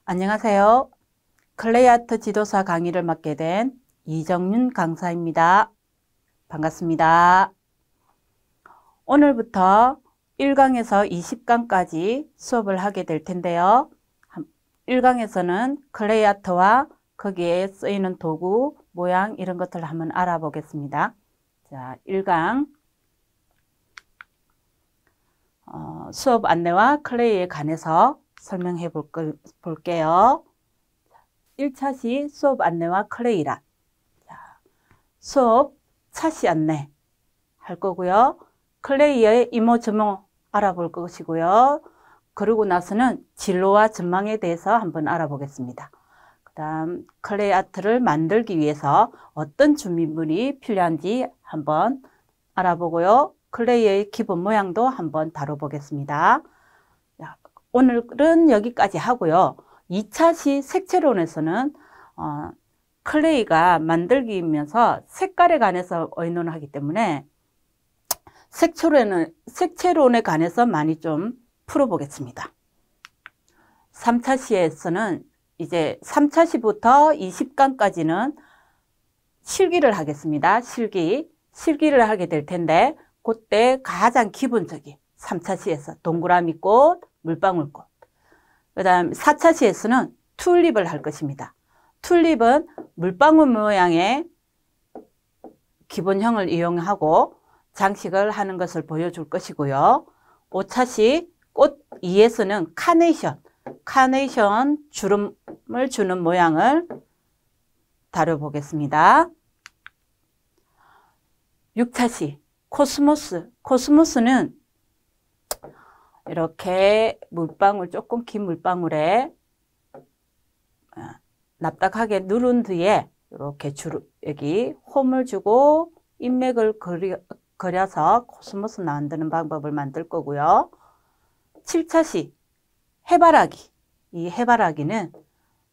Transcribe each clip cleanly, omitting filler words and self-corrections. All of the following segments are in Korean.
안녕하세요. 클레이아트 지도사 강의를 맡게 된 이정윤 강사입니다. 반갑습니다. 오늘부터 1강에서 20강까지 수업을 하게 될 텐데요. 1강에서는 클레이아트와 거기에 쓰이는 도구, 모양 이런 것들을 한번 알아보겠습니다. 자, 1강 수업 안내와 클레이에 관해서 설명해 볼게요. 1차시 수업 안내와 클레이란. 수업 차시 안내 할 거고요. 클레이의 이모저모 알아볼 것이고요. 그러고 나서는 진로와 전망에 대해서 한번 알아보겠습니다. 그 다음 클레이 아트를 만들기 위해서 어떤 준비물이 필요한지 한번 알아보고요. 클레이의 기본 모양도 한번 다뤄보겠습니다. 오늘은 여기까지 하고요. 2차시 색채론에서는 클레이가 만들기면서 색깔에 관해서 의논을 하기 때문에 색채론에 관해서 많이 좀 풀어보겠습니다. 3차시에서는 이제 3차시부터 20강까지는 실기를 하겠습니다. 실기를 하게 될 텐데 그때 가장 기본적인 3차시에서 동그라미 꽃, 물방울꽃. 그 다음 4차시에서는 튤립을 할 것입니다. 튤립은 물방울 모양의 기본형을 이용하고 장식을 하는 것을 보여줄 것이고요. 5차시 꽃 2에서는 카네이션 주름을 주는 모양을 다뤄보겠습니다. 6차시 코스모스는 이렇게 조금 긴 물방울에 납작하게 누른 뒤에 이렇게 여기 홈을 주고 인맥을 그려서 코스모스 만드는 방법을 만들 거고요. 7차시 해바라기. 이 해바라기는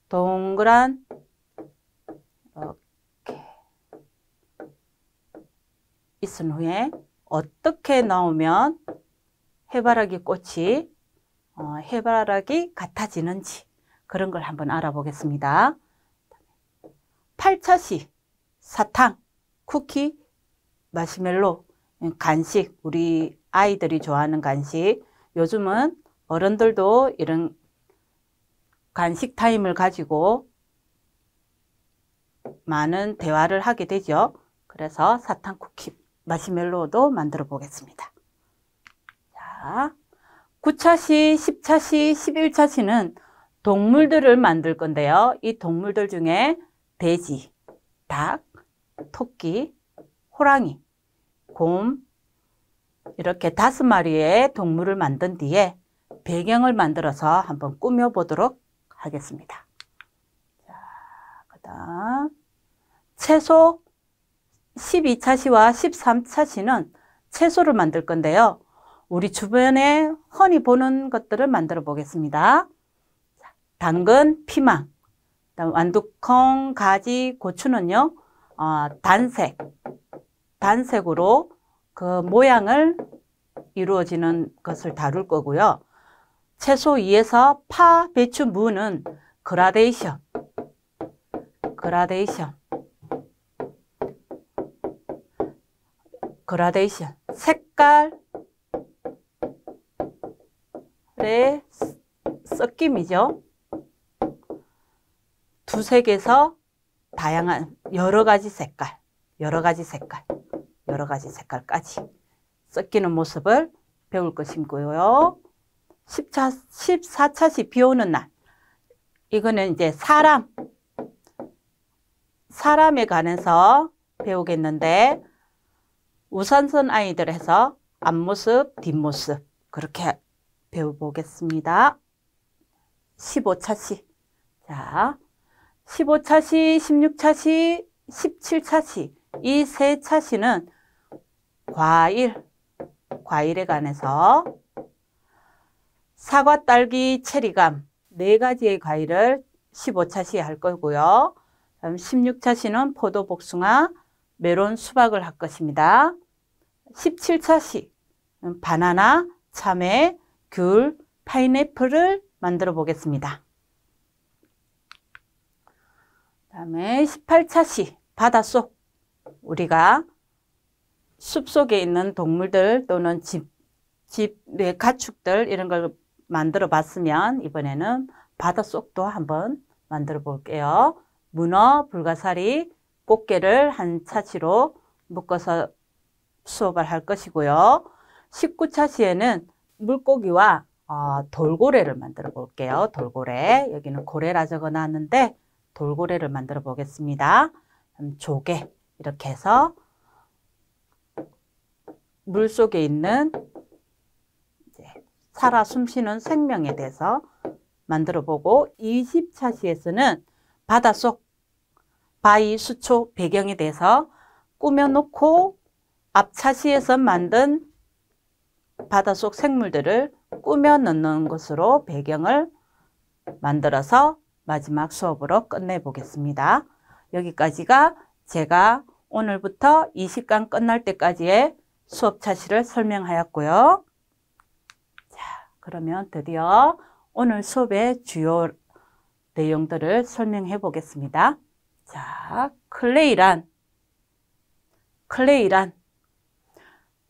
동그란 이렇게 있은 후에 어떻게 나오면 해바라기 꽃이 해바라기 같아지는지 그런 걸 한번 알아보겠습니다. 8차시 사탕, 쿠키, 마시멜로, 간식, 우리 아이들이 좋아하는 간식. 요즘은 어른들도 이런 간식 타임을 가지고 많은 대화를 하게 되죠. 그래서 사탕, 쿠키, 마시멜로도 만들어 보겠습니다. 자, 9차시, 10차시, 11차시는 동물들을 만들 건데요. 이 동물들 중에 돼지, 닭, 토끼, 호랑이, 곰 이렇게 5마리의 동물을 만든 뒤에 배경을 만들어서 한번 꾸며보도록 하겠습니다. 자, 그 다음 채소 12차시와 13차시는 채소를 만들 건데요. 우리 주변에 흔히 보는 것들을 만들어 보겠습니다. 당근, 피망, 완두콩, 가지, 고추는요, 단색으로 그 모양을 이루어지는 것을 다룰 거고요. 채소 2에서 파, 배추, 무는 그라데이션, 색깔의 섞임이죠. 두색에서 다양한 여러 가지 색깔까지 섞이는 모습을 배울 것이고요. 14차시 비 오는 날. 이거는 이제 사람에 관해서 배우겠는데 우선선 아이들 해서 앞모습, 뒷모습 그렇게 배워보겠습니다. 15차시. 자, 15차시, 16차시, 17차시 이 세 차시는 과일에 관해서 사과, 딸기, 체리감 4가지의 과일을 15차시에 할 거고요. 16차시는 포도, 복숭아, 메론, 수박을 할 것입니다. 17차시 바나나, 참외, 귤, 파인애플을 만들어 보겠습니다. 다음에 18차시 바닷속, 우리가 숲속에 있는 동물들 또는 집의 가축들 이런 걸 만들어 봤으면 이번에는 바닷속도 한번 만들어 볼게요. 문어, 불가사리, 꽃게를 한 차시로 묶어서 수업을 할 것이고요. 19차시에는 물고기와 돌고래를 만들어 볼게요. 돌고래, 여기는 고래라 적어 놨는데 돌고래를 만들어 보겠습니다. 조개, 이렇게 해서 물속에 있는 살아 숨쉬는 생명에 대해서 만들어 보고, 20차시에서는 바닷속, 바위, 수초, 배경에 대해서 꾸며놓고 앞차시에서 만든 바닷속 생물들을 꾸며 넣는 것으로 배경을 만들어서 마지막 수업으로 끝내 보겠습니다. 여기까지가 제가 오늘부터 20강 끝날 때까지의 수업 차시를 설명하였고요. 자, 그러면 드디어 오늘 수업의 주요 내용들을 설명해 보겠습니다. 자, 클레이란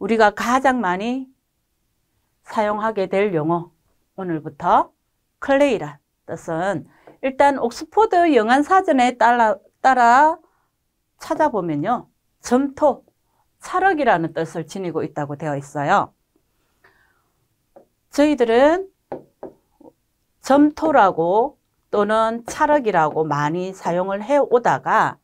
우리가 가장 많이 사용하게 될 용어, 오늘부터 클레이란 뜻은 일단 옥스포드 영안사전에 따라 찾아보면요, 점토, 찰흙이라는 뜻을 지니고 있다고 되어 있어요. 저희들은 점토라고 또는 찰흙이라고 많이 사용을 해오다가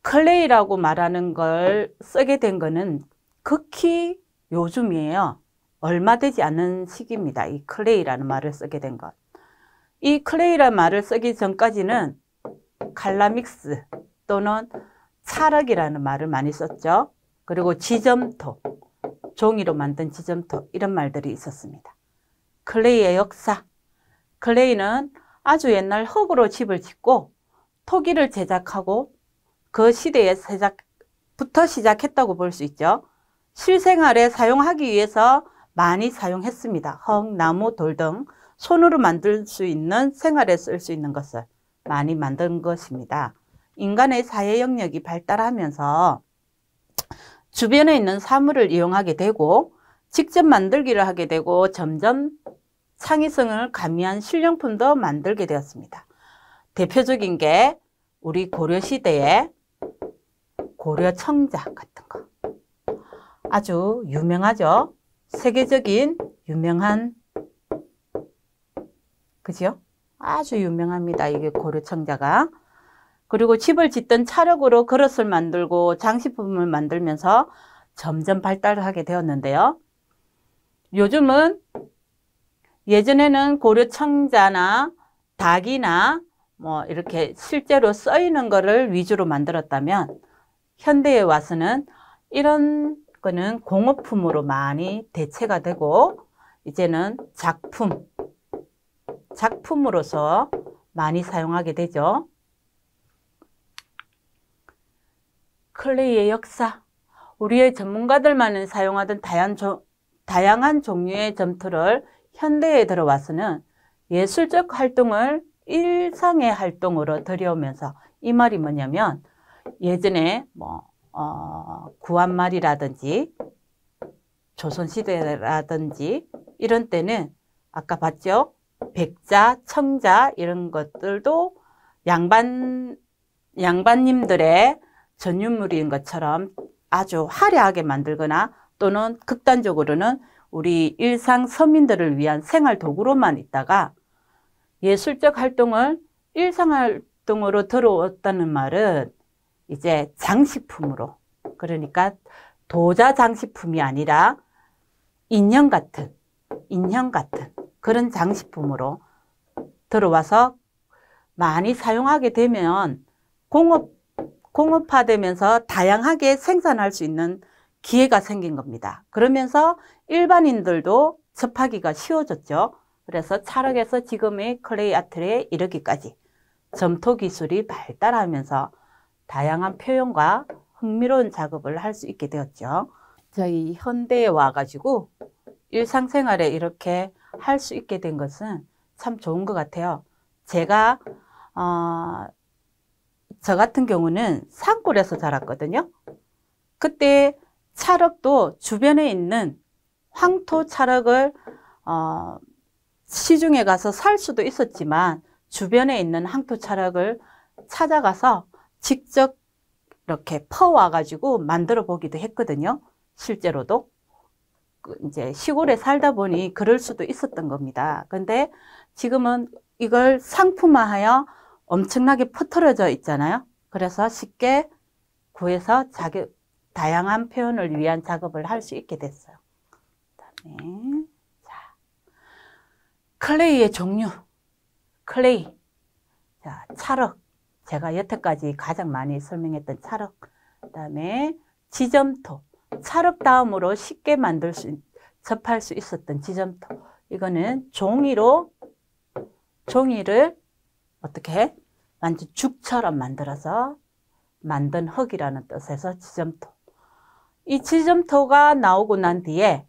클레이라고 말하는 걸 쓰게 된 거는 극히 요즘이에요. 얼마 되지 않은 시기입니다. 이 클레이라는 말을 쓰게 된 것. 이 클레이라는 말을 쓰기 전까지는 칼라믹스 또는 찰흙이라는 말을 많이 썼죠. 그리고 지점토, 종이로 만든 지점토, 이런 말들이 있었습니다. 클레이의 역사. 클레이는 아주 옛날 흙으로 집을 짓고 토기를 제작하고 그 시대에 부터 시작했다고 볼 수 있죠. 실생활에 사용하기 위해서 많이 사용했습니다. 흙, 나무, 돌 등 손으로 만들 수 있는, 생활에 쓸 수 있는 것을 많이 만든 것입니다. 인간의 사회 영역이 발달하면서 주변에 있는 사물을 이용하게 되고 직접 만들기를 하게 되고 점점 창의성을 가미한 실용품도 만들게 되었습니다. 대표적인 게 우리 고려시대의 고려청자 같은 거. 아주 유명하죠. 세계적인 유명한, 그죠? 아주 유명합니다. 이게 고려청자가. 그리고 집을 짓던 찰흙으로 그릇을 만들고 장식품을 만들면서 점점 발달하게 되었는데요. 요즘은, 예전에는 고려청자나 닭이나 뭐 이렇게 실제로 쓰이는 거를 위주로 만들었다면 현대에 와서는 이런 거는 공업품으로 많이 대체가 되고 이제는 작품으로서 많이 사용하게 되죠. 클레이의 역사. 우리의 전문가들만은 사용하던 다양한 종류의 점토를 현대에 들어와서는 예술적 활동을 일상의 활동으로 들여오면서, 이 말이 뭐냐면 예전에 구한말이라든지 조선시대라든지 이런 때는 아까 봤죠? 백자, 청자 이런 것들도 양반님들의 전유물인 것처럼 아주 화려하게 만들거나 또는 극단적으로는 우리 일상 서민들을 위한 생활 도구로만 있다가 예술적 활동을 일상 활동으로 들어왔다는 말은 이제 장식품으로, 그러니까 도자 장식품이 아니라 인형 같은 그런 장식품으로 들어와서 많이 사용하게 되면 공업화되면서 다양하게 생산할 수 있는 기회가 생긴 겁니다. 그러면서 일반인들도 접하기가 쉬워졌죠. 그래서 찰흙에서 지금의 클레이 아트에 이르기까지 점토 기술이 발달하면서 다양한 표현과 흥미로운 작업을 할 수 있게 되었죠. 저희 현대에 와가지고 일상생활에 이렇게 할 수 있게 된 것은 참 좋은 것 같아요. 제가 저 같은 경우는 산골에서 자랐거든요. 그때 찰흙도 주변에 있는 황토 찰흙을 시중에 가서 살 수도 있었지만 주변에 있는 황토 찰흙을 찾아가서 직접 이렇게 퍼와 가지고 만들어 보기도 했거든요. 실제로도 이제 시골에 살다 보니 그럴 수도 있었던 겁니다. 근데 지금은 이걸 상품화하여 엄청나게 퍼뜨려져 있잖아요. 그래서 쉽게 구해서 다양한 표현을 위한 작업을 할 수 있게 됐어요. 그다음에 자, 클레이의 종류. 클레이. 자, 찰흙. 제가 여태까지 가장 많이 설명했던 찰흙. 그다음에 지점토. 찰흙 다음으로 쉽게 접할 수 있었던 지점토. 이거는 종이를 어떻게 해? 완전 죽처럼 만들어서 만든 흙이라는 뜻에서 지점토. 이 지점토가 나오고 난 뒤에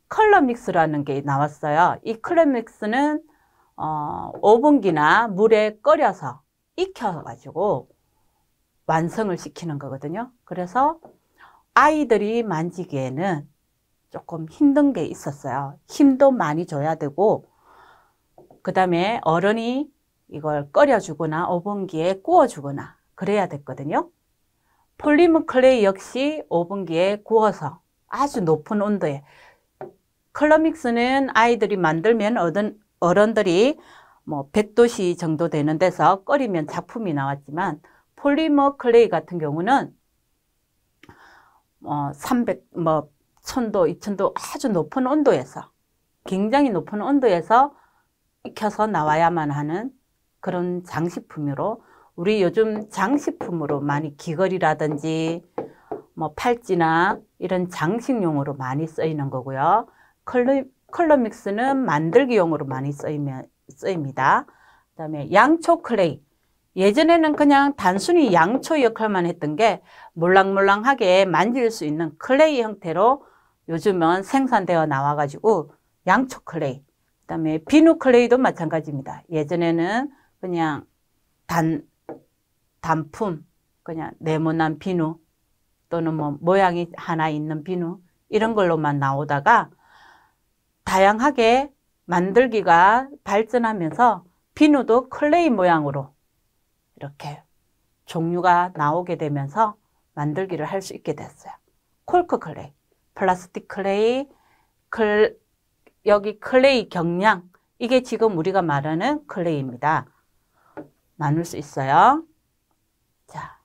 컬러 믹스라는 게 나왔어요. 이 컬러 믹스는 오븐기나 물에 끓여서 익혀가지고 완성을 시키는 거거든요. 그래서 아이들이 만지기에는 조금 힘든 게 있었어요. 힘도 많이 줘야 되고, 그 다음에 어른이 이걸 끓여주거나 오븐기에 구워주거나 그래야 됐거든요. 폴리머 클레이 역시 오븐기에 구워서 아주 높은 온도에, 컬러 믹스는 아이들이 만들면 어른들이 뭐 100도씨 정도 되는 데서 끓이면 작품이 나왔지만, 폴리머 클레이 같은 경우는 300, 1000도, 2000도 아주 높은 온도에서, 굉장히 높은 온도에서 익혀서 나와야만 하는 그런 장식품으로, 우리 요즘 장식품으로 많이 귀걸이라든지 뭐 팔찌나 이런 장식용으로 많이 쓰이는 거고요. 컬러 믹스는 만들기용으로 많이 쓰입니다. 그 다음에 양초 클레이. 예전에는 그냥 단순히 양초 역할만 했던 게 몰랑몰랑하게 만질 수 있는 클레이 형태로 요즘은 생산되어 나와가지고 양초 클레이. 그 다음에 비누 클레이도 마찬가지입니다. 예전에는 그냥 단품, 그냥 네모난 비누 또는 뭐 모양이 하나 있는 비누 이런 걸로만 나오다가 다양하게 만들기가 발전하면서 비누도 클레이 모양으로 이렇게 종류가 나오게 되면서 만들기를 할 수 있게 됐어요. 콜크 클레이, 플라스틱 클레이, 여기 클레이 경량, 이게 지금 우리가 말하는 클레이입니다. 나눌 수 있어요. 자,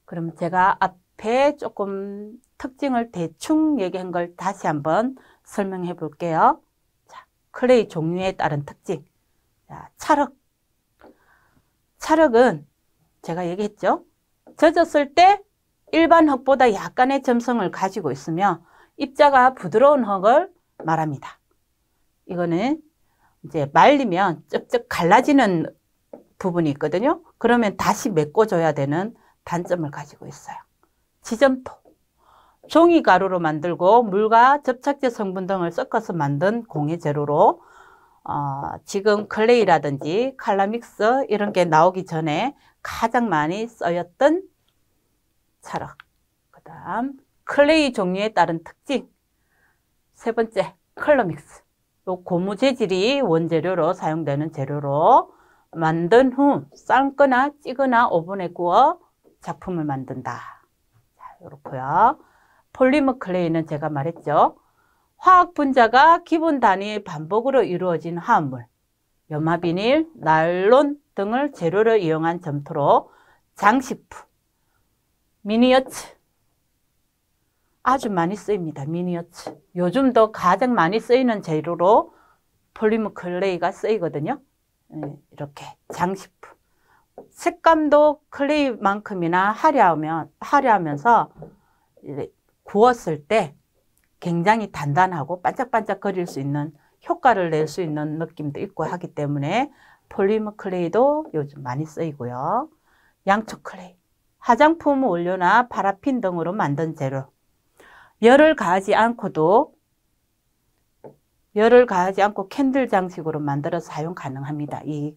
그럼 제가 앞에 조금 특징을 대충 얘기한 걸 다시 한번 설명해 볼게요. 자, 클레이 종류에 따른 특징. 자, 찰흙은 제가 얘기했죠. 젖었을 때 일반 흙보다 약간의 점성을 가지고 있으며 입자가 부드러운 흙을 말합니다. 이거는 이제 말리면 쩍쩍 갈라지는 부분이 있거든요. 그러면 다시 메꿔줘야 되는 단점을 가지고 있어요. 지점토. 종이가루로 만들고 물과 접착제 성분 등을 섞어서 만든 공예 재료로 지금 클레이라든지 칼라믹스 이런 게 나오기 전에 가장 많이 쓰였던 찰흙. 그 다음 클레이 종류에 따른 특징. 세 번째, 컬러 믹스. 또 고무 재질이 원재료로 사용되는 재료로 만든 후 삶거나 찌거나 오븐에 구워 작품을 만든다. 자, 이렇고요. 폴리머 클레이는 제가 말했죠. 화학 분자가 기본 단위의 반복으로 이루어진 화합물, 염화비닐, 나일론 등을 재료로 이용한 점토로 장식품, 미니어처, 아주 많이 쓰입니다. 미니어처. 요즘도 가장 많이 쓰이는 재료로 폴리머 클레이가 쓰이거든요. 이렇게 장식품. 색감도 클레이만큼이나 화려하면서 구웠을 때 굉장히 단단하고 반짝반짝거릴 수 있는, 효과를 낼 수 있는 느낌도 있고 하기 때문에 폴리머 클레이도 요즘 많이 쓰이고요. 양초 클레이. 화장품 원료나 파라핀 등으로 만든 재료. 열을 가하지 않고 캔들 장식으로 만들어 사용 가능합니다. 이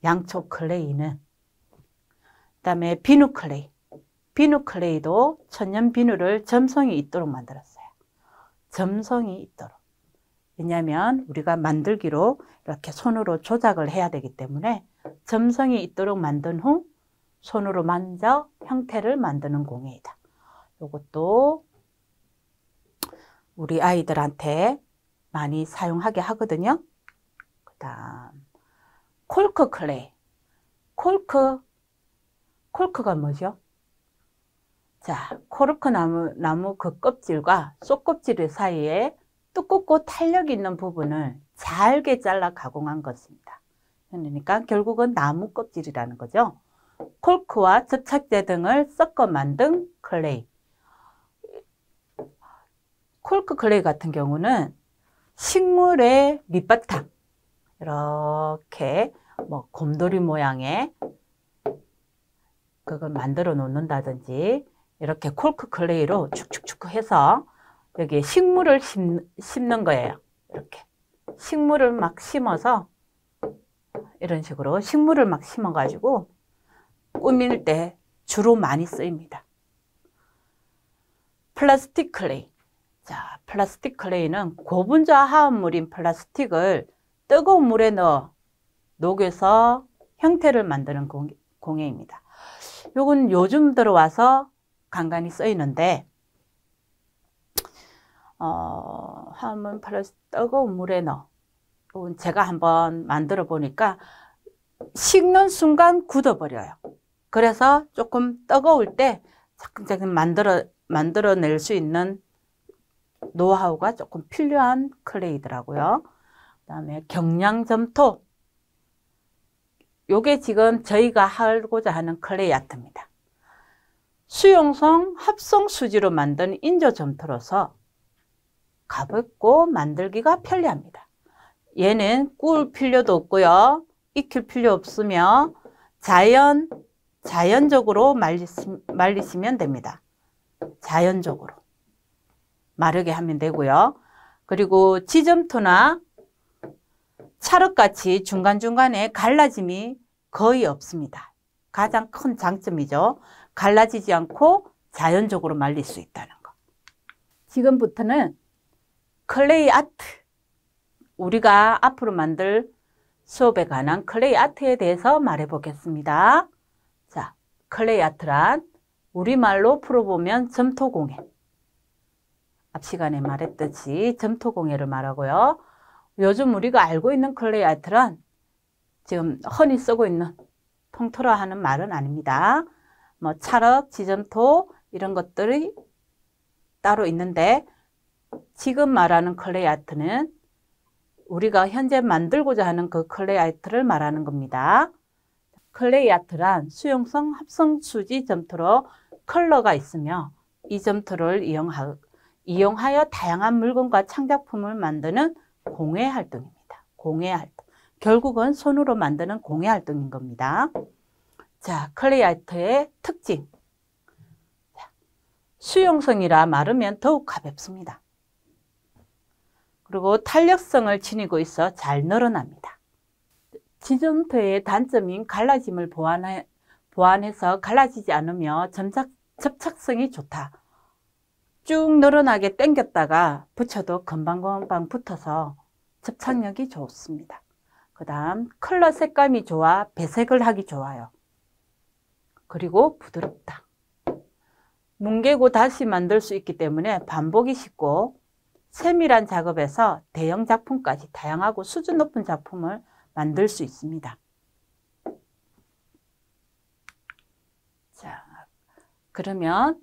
양초 클레이는. 그다음에 비누 클레이. 비누 클레이도 천연 비누를 점성이 있도록 만들었어요. 점성이 있도록. 왜냐하면 우리가 만들기로 이렇게 손으로 조작을 해야 되기 때문에 점성이 있도록 만든 후 손으로 만져 형태를 만드는 공예이다. 이것도 우리 아이들한테 많이 사용하게 하거든요. 그 다음 콜크 클레이. 콜크가 뭐죠? 자, 코르크 나무 그 껍질과 쏙껍질 사이에 두껍고 탄력 있는 부분을 잘게 잘라 가공한 것입니다. 그러니까 결국은 나무 껍질이라는 거죠. 콜크와 접착제 등을 섞어 만든 클레이. 콜크 클레이 같은 경우는 식물의 밑바탕, 이렇게 뭐 곰돌이 모양의 그걸 만들어 놓는다든지 이렇게 콜크 클레이로 축축축 해서 여기에 식물을 심는 거예요. 이렇게 식물을 막 심어서 이런 식으로 식물을 막 심어 가지고 꾸밀 때 주로 많이 쓰입니다. 플라스틱 클레이. 자, 플라스틱 클레이는 고분자 화합물인 플라스틱을 뜨거운 물에 넣어 녹여서 형태를 만드는 공예입니다. 요건 요즘 들어와서 간간히 쓰이는데 화합물 플라스틱 뜨거운 물에 넣어. 요건 제가 한번 만들어 보니까 식는 순간 굳어버려요. 그래서 조금 뜨거울 때 차근차근 만들어낼 수 있는 노하우가 조금 필요한 클레이더라고요. 그 다음에 경량점토. 요게 지금 저희가 하고자 하는 클레이 아트입니다. 수용성 합성 수지로 만든 인조점토로서 가볍고 만들기가 편리합니다. 얘는 구울 필요도 없고요. 익힐 필요 없으며 자연적으로 말리시면 됩니다. 자연적으로 마르게 하면 되고요. 그리고 지점토나 찰흙같이 중간중간에 갈라짐이 거의 없습니다. 가장 큰 장점이죠. 갈라지지 않고 자연적으로 말릴 수 있다는 거. 지금부터는 클레이 아트, 우리가 앞으로 만들 수업에 관한 클레이 아트에 대해서 말해 보겠습니다. 자, 클레이 아트란 우리말로 풀어보면 점토공예. 앞 시간에 말했듯이 점토공예를 말하고요. 요즘 우리가 알고 있는 클레이 아트란 지금 흔히 쓰고 있는 통틀어 하는 말은 아닙니다. 뭐 찰흙, 지점토 이런 것들이 따로 있는데 지금 말하는 클레이 아트는 우리가 현재 만들고자 하는 그 클레이 아트를 말하는 겁니다. 클레이 아트란 수용성 합성수지 점토로 컬러가 있으며 이 점토를 이용하여 다양한 물건과 창작품을 만드는 공예 활동입니다. 공예 활동. 결국은 손으로 만드는 공예 활동인 겁니다. 자, 클레이 아트의 특징. 수용성이라 마르면 더욱 가볍습니다. 그리고 탄력성을 지니고 있어 잘 늘어납니다. 지점토의 단점인 갈라짐을 보완해서 갈라지지 않으며 접착성이 좋다. 쭉 늘어나게 당겼다가 붙여도 금방금방 붙어서 접착력이 좋습니다. 그 다음 컬러 색감이 좋아 배색을 하기 좋아요. 그리고 부드럽다. 뭉개고 다시 만들 수 있기 때문에 반복이 쉽고 세밀한 작업에서 대형 작품까지 다양하고 수준 높은 작품을 만들 수 있습니다. 자, 그러면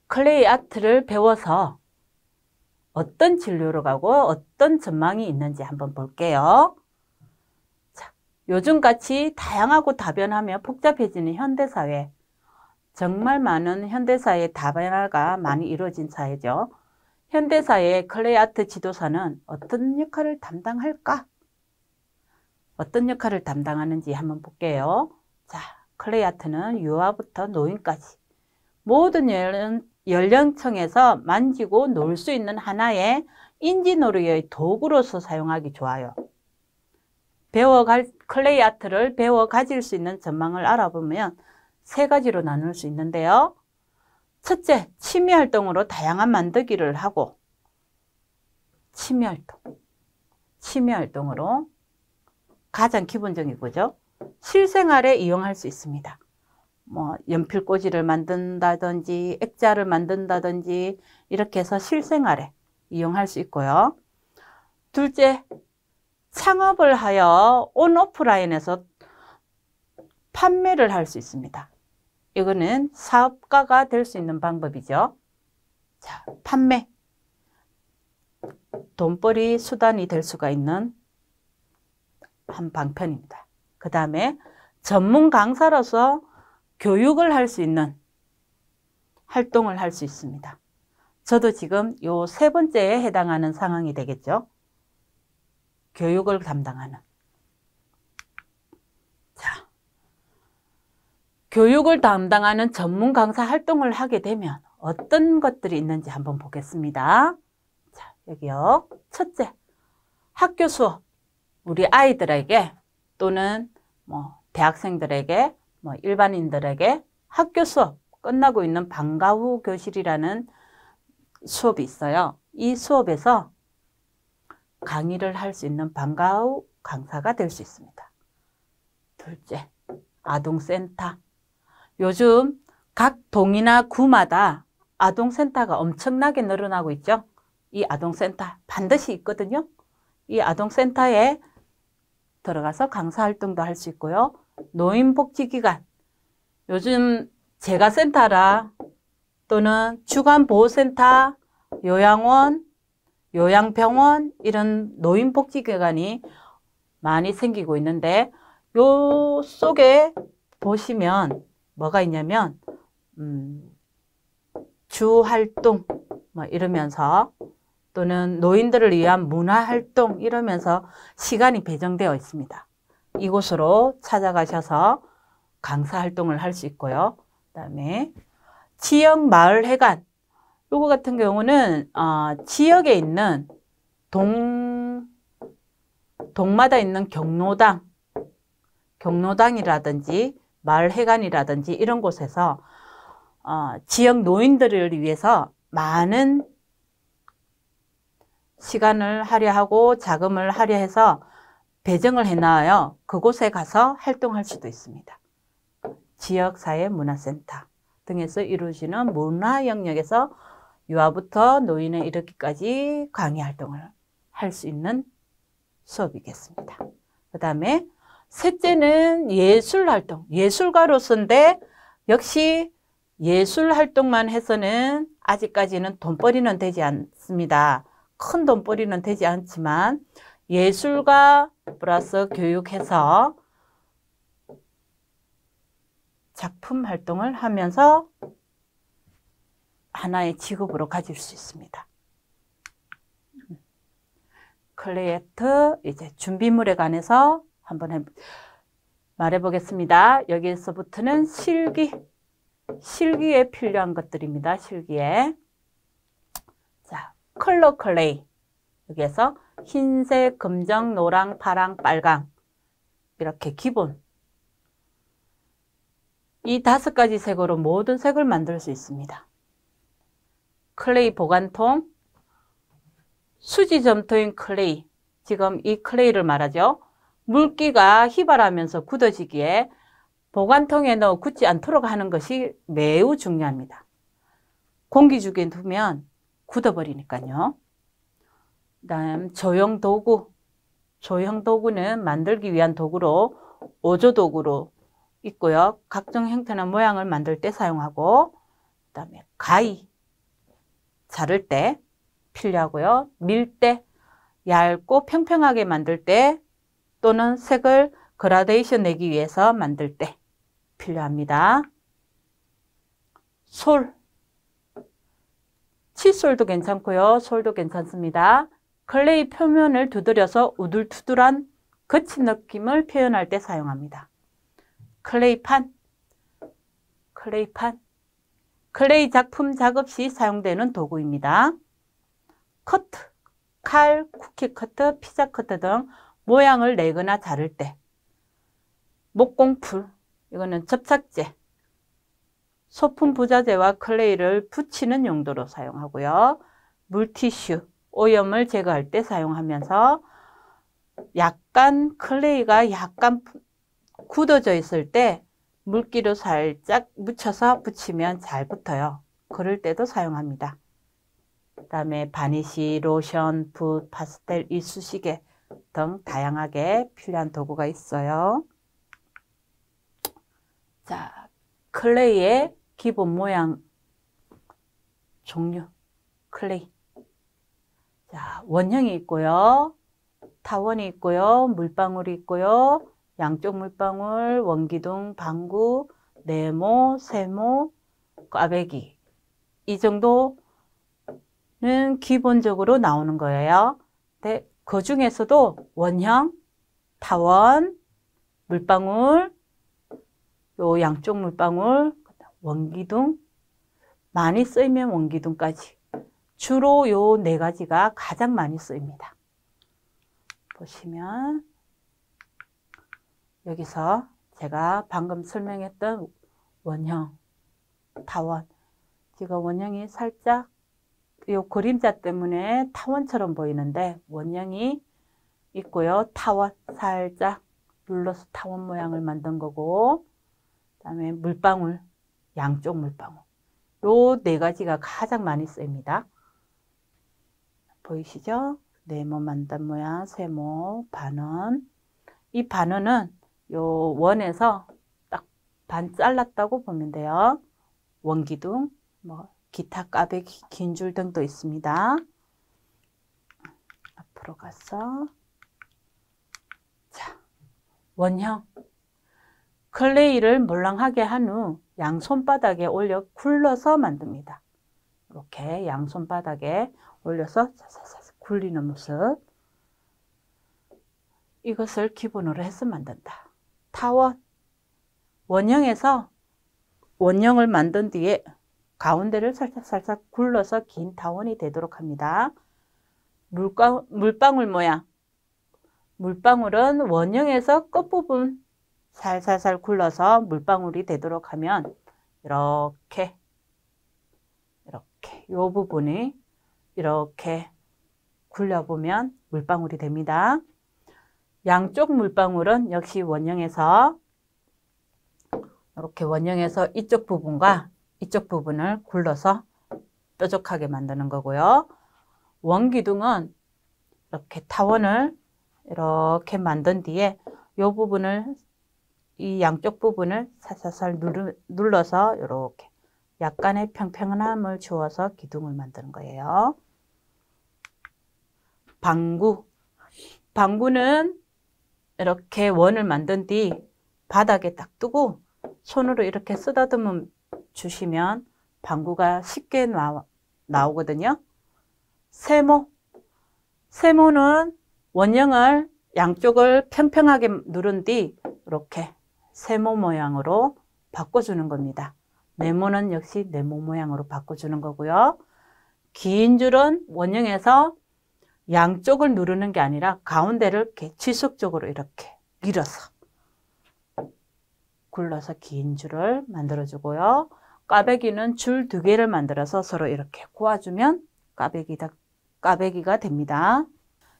클레이 아트를 배워서 어떤 진로로 가고 어떤 전망이 있는지 한번 볼게요. 자, 요즘같이 다양하고 다변하며 복잡해지는 현대사회, 정말 많은 현대사회의 다변화가 많이 이루어진 사회죠. 현대사회의 클레이 아트 지도사는 어떤 역할을 담당할까? 어떤 역할을 담당하는지 한번 볼게요. 자, 클레이 아트는 유아부터 노인까지 모든 연령층에서 만지고 놀 수 있는 하나의 인지놀이의 도구로서 사용하기 좋아요. 클레이 아트를 배워 가질 수 있는 전망을 알아보면 세 가지로 나눌 수 있는데요. 첫째, 취미활동으로 다양한 만들기를 하고, 취미활동으로 가장 기본적인 거죠. 실생활에 이용할 수 있습니다. 뭐 연필꽂이를 만든다든지 액자를 만든다든지 이렇게 해서 실생활에 이용할 수 있고요. 둘째, 창업을 하여 온오프라인에서 판매를 할 수 있습니다. 이거는 사업가가 될 수 있는 방법이죠. 자, 판매. 돈벌이 수단이 될 수가 있는 한 방편입니다. 그 다음에 전문 강사로서 교육을 할 수 있는 활동을 할 수 있습니다. 저도 지금 요 세 번째에 해당하는 상황이 되겠죠. 교육을 담당하는. 자, 교육을 담당하는 전문 강사 활동을 하게 되면 어떤 것들이 있는지 한번 보겠습니다. 자, 여기요. 첫째, 학교 수업. 우리 아이들에게 또는 뭐 대학생들에게 뭐 일반인들에게 학교 수업 끝나고 있는 방과 후 교실이라는 수업이 있어요. 이 수업에서 강의를 할 수 있는 방과 후 강사가 될 수 있습니다. 둘째, 아동센터. 요즘 각 동이나 구마다 아동센터가 엄청나게 늘어나고 있죠. 이 아동센터 반드시 있거든요. 이 아동센터에 들어가서 강사 활동도 할 수 있고요. 노인복지기관, 요즘 재가센터라 또는 주간보호센터, 요양원, 요양병원 이런 노인복지기관이 많이 생기고 있는데 요 속에 보시면 뭐가 있냐면 주활동 뭐 이러면서 또는 노인들을 위한 문화활동 이러면서 시간이 배정되어 있습니다. 이곳으로 찾아가셔서 강사활동을 할 수 있고요. 그 다음에 지역마을회관, 요거 같은 경우는 지역에 있는 동마다 있는 경로당이라든지 마을회관이라든지 이런 곳에서 지역 노인들을 위해서 많은 시간을 할애하고 자금을 할애해서 배정을 해놔요. 그곳에 가서 활동할 수도 있습니다. 지역사회문화센터 등에서 이루어지는 문화 영역에서 유아부터 노인에 이르기까지 강의 활동을 할 수 있는 수업이겠습니다. 그 다음에 셋째는 예술활동. 예술가로서인데 역시 예술활동만 해서는 아직까지는 돈벌이는 되지 않습니다. 큰 돈벌이는 되지 않지만 예술가 플러스 교육해서 작품 활동을 하면서 하나의 직업으로 가질 수 있습니다. 클레이아트 이제 준비물에 관해서 한번 말해 보겠습니다. 여기서부터는 실기에 필요한 것들입니다. 실기에. 자, 컬러 클레이. 여기에서 흰색, 금정, 노랑, 파랑, 빨강 이렇게 기본 이 5가지 색으로 모든 색을 만들 수 있습니다. 클레이 보관통, 수지 점토인 클레이, 지금 이 클레이를 말하죠. 물기가 휘발하면서 굳어지기에 보관통에 넣어 굳지 않도록 하는 것이 매우 중요합니다. 공기 중에 두면 굳어버리니까요. 그 다음 조형 도구, 조형 도구는 만들기 위한 도구로 오조 도구로 있고요. 각종 형태나 모양을 만들 때 사용하고, 그 다음에 가위, 자를 때 필요하고요. 밀대, 얇고 평평하게 만들 때 또는 색을 그라데이션 내기 위해서 만들 때 필요합니다. 솔, 칫솔도 괜찮고요. 솔도 괜찮습니다. 클레이 표면을 두드려서 우둘투둘한 거친 느낌을 표현할 때 사용합니다. 클레이판, 클레이 작품 작업 시 사용되는 도구입니다. 커트, 칼, 쿠키 커트, 피자 커트 등 모양을 내거나 자를 때. 목공풀, 이거는 접착제, 소품 부자재와 클레이를 붙이는 용도로 사용하고요. 물티슈, 오염을 제거할 때 사용하면서 약간 클레이가 약간 굳어져 있을 때 물기로 살짝 묻혀서 붙이면 잘 붙어요. 그럴 때도 사용합니다. 그 다음에 바니쉬, 로션, 붓, 파스텔, 이쑤시개 등 다양하게 필요한 도구가 있어요. 자, 클레이의 기본 모양 종류, 클레이. 자, 원형이 있고요. 타원이 있고요. 물방울이 있고요. 양쪽 물방울, 원기둥, 방구, 네모, 세모, 꽈배기. 이 정도는 기본적으로 나오는 거예요. 근데 그 중에서도 원형, 타원, 물방울, 요 양쪽 물방울, 원기둥, 많이 쓰이면 원기둥까지. 주로 요 네 가지가 가장 많이 쓰입니다. 보시면 여기서 제가 방금 설명했던 원형, 타원. 지금 원형이 살짝 요 그림자 때문에 타원처럼 보이는데 원형이 있고요. 타원 살짝 눌러서 타원 모양을 만든 거고, 그 다음에 물방울, 양쪽 물방울. 요 네 가지가 가장 많이 쓰입니다. 보이시죠? 네모 만든 모양, 세모, 반원. 이 반원은 요 원에서 딱 반 잘랐다고 보면 돼요. 원기둥, 뭐 기타 꽈배기, 긴 줄 등도 있습니다. 앞으로 가서 자, 원형. 클레이를 몰랑하게 한 후 양손바닥에 올려 굴러서 만듭니다. 이렇게 양손바닥에 올려서 사사사 굴리는 모습. 이것을 기본으로 해서 만든다. 타원. 원형에서 원형을 만든 뒤에 가운데를 살짝 굴러서 긴 타원이 되도록 합니다. 물방울 모양. 물방울은 원형에서 끝부분 살살살 굴러서 물방울이 되도록 하면 이렇게 이 부분이 이렇게 굴려보면 물방울이 됩니다. 양쪽 물방울은 역시 원형에서 이렇게 원형에서 이쪽 부분과 이쪽 부분을 굴러서 뾰족하게 만드는 거고요. 원기둥은 이렇게 타원을 이렇게 만든 뒤에 이 부분을 이 양쪽 부분을 살살 눌러서 이렇게 약간의 평평함을 주어서 기둥을 만드는 거예요. 방구. 방구는 이렇게 원을 만든 뒤 바닥에 딱 두고 손으로 이렇게 쓰다듬어 주시면 방구가 쉽게 나오거든요. 세모. 세모는 원형을 양쪽을 평평하게 누른 뒤 이렇게 세모 모양으로 바꿔주는 겁니다. 네모는 역시 네모 모양으로 바꿔주는 거고요. 긴 줄은 원형에서 양쪽을 누르는 게 아니라 가운데를 이렇게 지속적으로 이렇게 밀어서 굴러서 긴 줄을 만들어 주고요. 꽈배기는 줄 2개를 만들어서 서로 이렇게 꼬아주면 꽈배기가 됩니다.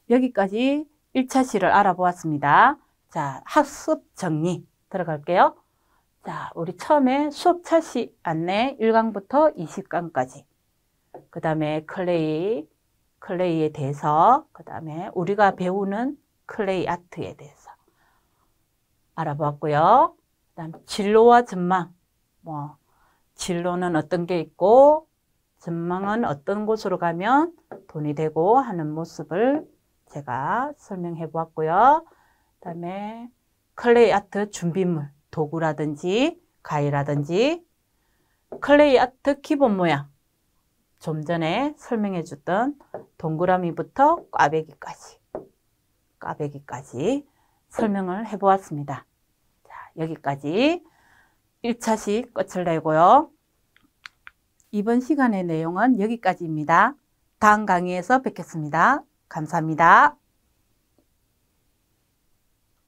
여기까지 1차 시를 알아보았습니다. 자, 학습 정리 들어갈게요. 자, 우리 처음에 수업 차시 안내 1강부터 20강까지. 그 다음에 클레이에 대해서, 그 다음에 우리가 배우는 클레이 아트에 대해서 알아보았고요. 그 다음 진로와 전망, 진로는 어떤 게 있고 전망은 어떤 곳으로 가면 돈이 되고 하는 모습을 제가 설명해 보았고요. 그 다음에 클레이 아트 준비물, 도구라든지 가위라든지 클레이 아트 기본 모양, 좀 전에 설명해 줬던 동그라미부터 꽈배기까지 설명을 해 보았습니다. 자, 여기까지 1차시 끝을 내고요. 이번 시간의 내용은 여기까지입니다. 다음 강의에서 뵙겠습니다. 감사합니다.